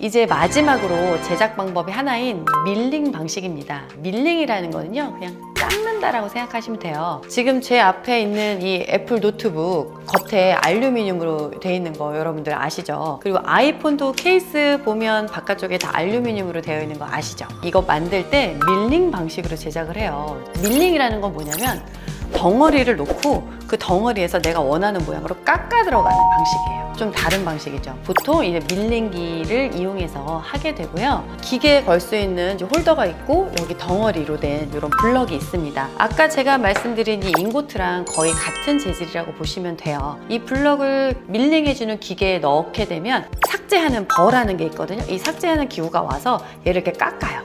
이제 마지막으로 제작 방법이 하나인 밀링 방식입니다. 밀링이라는 거는요, 그냥 깎는다라고 생각하시면 돼요. 지금 제 앞에 있는 이 애플 노트북 겉에 알루미늄으로 되어 있는 거 여러분들 아시죠? 그리고 아이폰도 케이스 보면 바깥쪽에 다 알루미늄으로 되어 있는 거 아시죠? 이거 만들 때 밀링 방식으로 제작을 해요. 밀링이라는 건 뭐냐면 덩어리를 놓고 그 덩어리에서 내가 원하는 모양으로 깎아 들어가는 방식이에요. 좀 다른 방식이죠. 보통 이제 밀링기를 이용해서 하게 되고요. 기계에 걸 수 있는 홀더가 있고 여기 덩어리로 된 이런 블럭이 있습니다. 아까 제가 말씀드린 이 잉고트랑 거의 같은 재질이라고 보시면 돼요. 이 블럭을 밀링해주는 기계에 넣게 되면 삭제하는 버라는 게 있거든요. 이 삭제하는 기구가 와서 얘를 이렇게 깎아요.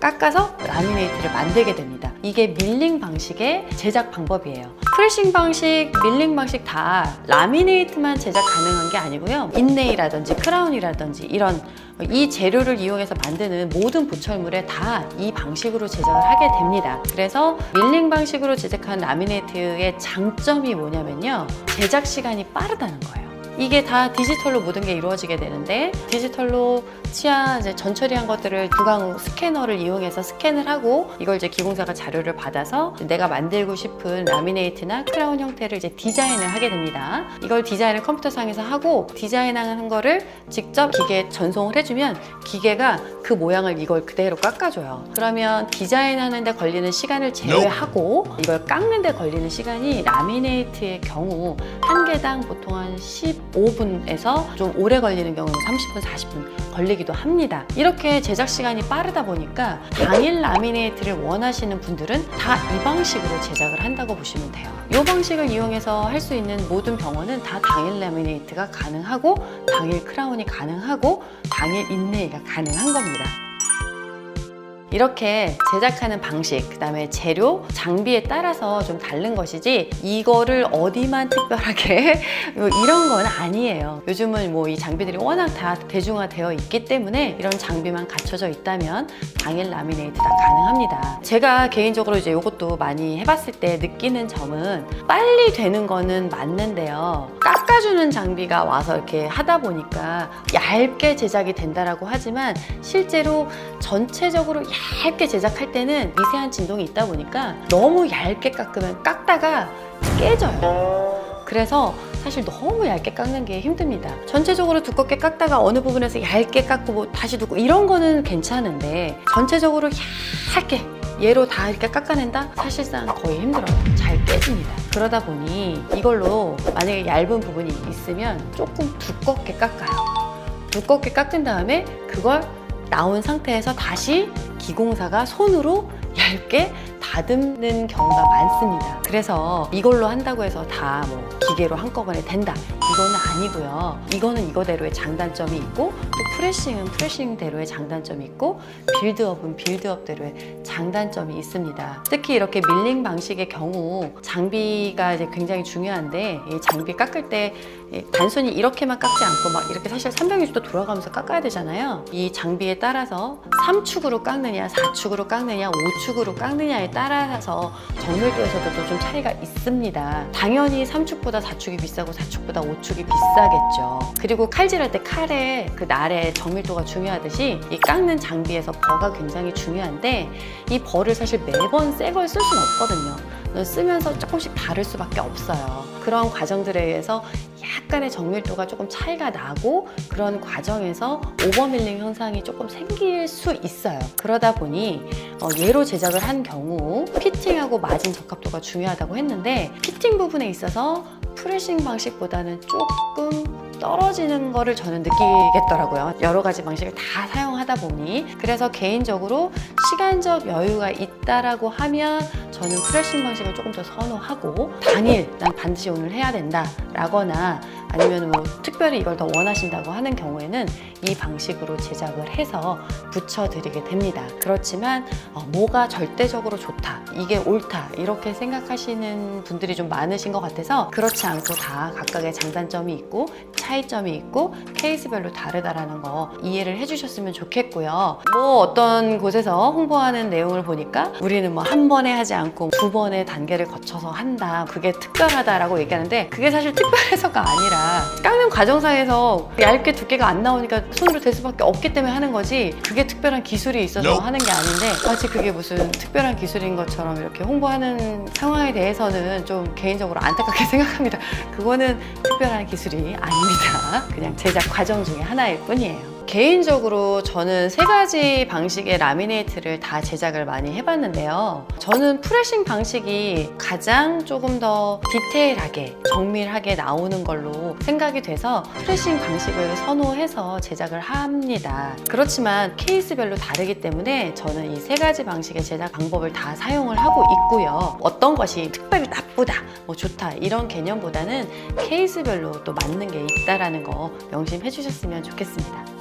깎아서 라미네이트를 만들게 됩니다. 이게 밀링 방식의 제작 방법이에요. 프레싱 방식, 밀링 방식 다 라미네이트만 제작 가능한 게 아니고요. 인레이라든지 크라운이라든지 이런 이 재료를 이용해서 만드는 모든 보철물에 다 이 방식으로 제작을 하게 됩니다. 그래서 밀링 방식으로 제작한 라미네이트의 장점이 뭐냐면요. 제작 시간이 빠르다는 거예요. 이게 다 디지털로 모든 게 이루어지게 되는데 디지털로 치아 이제 전처리한 것들을 구강 스캐너를 이용해서 스캔을 하고 이걸 이제 기공사가 자료를 받아서 내가 만들고 싶은 라미네이트나 크라운 형태를 이제 디자인을 하게 됩니다. 이걸 디자인을 컴퓨터상에서 하고 디자인한 거를 직접 기계에 전송을 해주면 기계가 그 모양을 이걸 그대로 깎아줘요. 그러면 디자인하는 데 걸리는 시간을 제외하고 이걸 깎는 데 걸리는 시간이 라미네이트의 경우 한 개당 보통 한 15분에서 좀 오래 걸리는 경우는 30분, 40분 걸리기도 합니다. 이렇게 제작 시간이 빠르다 보니까 당일 라미네이트를 원하시는 분들은 다 이 방식으로 제작을 한다고 보시면 돼요. 이 방식을 이용해서 할 수 있는 모든 병원은 다 당일 라미네이트가 가능하고 당일 크라운이 가능하고 당일 인레이가 가능한 겁니다. 이렇게 제작하는 방식, 그 다음에 재료, 장비에 따라서 좀 다른 것이지 이거를 어디만 특별하게 이런 건 아니에요. 요즘은 뭐 이 장비들이 워낙 다 대중화되어 있기 때문에 이런 장비만 갖춰져 있다면 당일 라미네이트 다 가능합니다. 제가 개인적으로 이제 이것도 많이 해봤을 때 느끼는 점은 빨리 되는 거는 맞는데요. 깎아주는 장비가 와서 이렇게 하다 보니까 얇게 제작이 된다라고 하지만 실제로 전체적으로 얇게 제작할 때는 미세한 진동이 있다 보니까 너무 얇게 깎으면 깎다가 깨져요. 그래서 사실 너무 얇게 깎는 게 힘듭니다. 전체적으로 두껍게 깎다가 어느 부분에서 얇게 깎고 뭐 다시 두고 이런 거는 괜찮은데 전체적으로 얇게 얘로 다 이렇게 깎아낸다? 사실상 거의 힘들어요. 잘 깨집니다. 그러다 보니 이걸로 만약에 얇은 부분이 있으면 조금 두껍게 깎아요. 두껍게 깎은 다음에 그걸 나온 상태에서 다시 기공사가 손으로 얇게 다듬는 경우가 많습니다. 그래서 이걸로 한다고 해서 다 뭐 기계로 한꺼번에 된다 이거는 아니고요. 이거는 이거대로의 장단점이 있고 또 프레싱은 프레싱대로의 장단점이 있고 빌드업은 빌드업대로의 장단점이 있습니다. 특히 이렇게 밀링 방식의 경우 장비가 이제 굉장히 중요한데 이 장비 깎을 때 단순히 이렇게만 깎지 않고 막 이렇게 사실 360도 돌아가면서 깎아야 되잖아요. 이 장비에 따라서 3축으로 깎느냐 4축으로 깎느냐 5축으로 깎느냐에 따라서 정밀도에서도 좀 차이가 있습니다. 당연히 3축보다 4축이 비싸고 4축보다 5축이 비싸겠죠. 그리고 칼질할 때 칼의 그 날의 정밀도가 중요하듯이 이 깎는 장비에서 버가 굉장히 중요한데 이 버를 사실 매번 새 걸 쓸 수는 없거든요. 쓰면서 조금씩 다를 수밖에 없어요. 그런 과정들에 의해서 약간의 정밀도가 조금 차이가 나고 그런 과정에서 오버밀링 현상이 조금 생길 수 있어요. 그러다 보니 얘로 제작을 한 경우 피팅하고 마진 적합도가 중요하다고 했는데 피팅 부분에 있어서 프레싱 방식보다는 조금 떨어지는 거를 저는 느끼겠더라고요. 여러 가지 방식을 다 사용하다 보니. 그래서 개인적으로 시간적 여유가 있다라고 하면 저는 프레싱 방식을 조금 더 선호하고 당일 난 반드시 오늘 해야 된다 라거나 아니면 뭐 특별히 이걸 더 원하신다고 하는 경우에는 이 방식으로 제작을 해서 붙여드리게 됩니다. 그렇지만 뭐가 절대적으로 좋다, 이게 옳다 이렇게 생각하시는 분들이 좀 많으신 것 같아서 그렇지 않고 다 각각의 장단점이 있고 차이점이 있고 케이스별로 다르다라는 거 이해를 해주셨으면 좋겠고요. 뭐 어떤 곳에서 홍보하는 내용을 보니까 우리는 뭐 한 번에 하지 않고 두 번의 단계를 거쳐서 한다. 그게 특별하다라고 얘기하는데 그게 사실 특별해서가 아니라 깎는 과정상에서 얇게 두께가 안 나오니까 손으로 댈 수밖에 없기 때문에 하는 거지 그게 특별한 기술이 있어서 하는 게 아닌데 마치 그게 무슨 특별한 기술인 것처럼 이렇게 홍보하는 상황에 대해서는 좀 개인적으로 안타깝게 생각합니다. 그거는 특별한 기술이 아닙니다. 그냥 제작 과정 중에 하나일 뿐이에요. 개인적으로 저는 3가지 방식의 라미네이트를 다 제작을 많이 해봤는데요. 저는 프레싱 방식이 가장 조금 더 디테일하게 정밀하게 나오는 걸로 생각이 돼서 프레싱 방식을 선호해서 제작을 합니다. 그렇지만 케이스별로 다르기 때문에 저는 이 3가지 방식의 제작 방법을 다 사용을 하고 있고요. 어떤 것이 특별히 나쁘다, 뭐 좋다 이런 개념보다는 케이스별로 또 맞는 게 있다라는 거 명심해 주셨으면 좋겠습니다.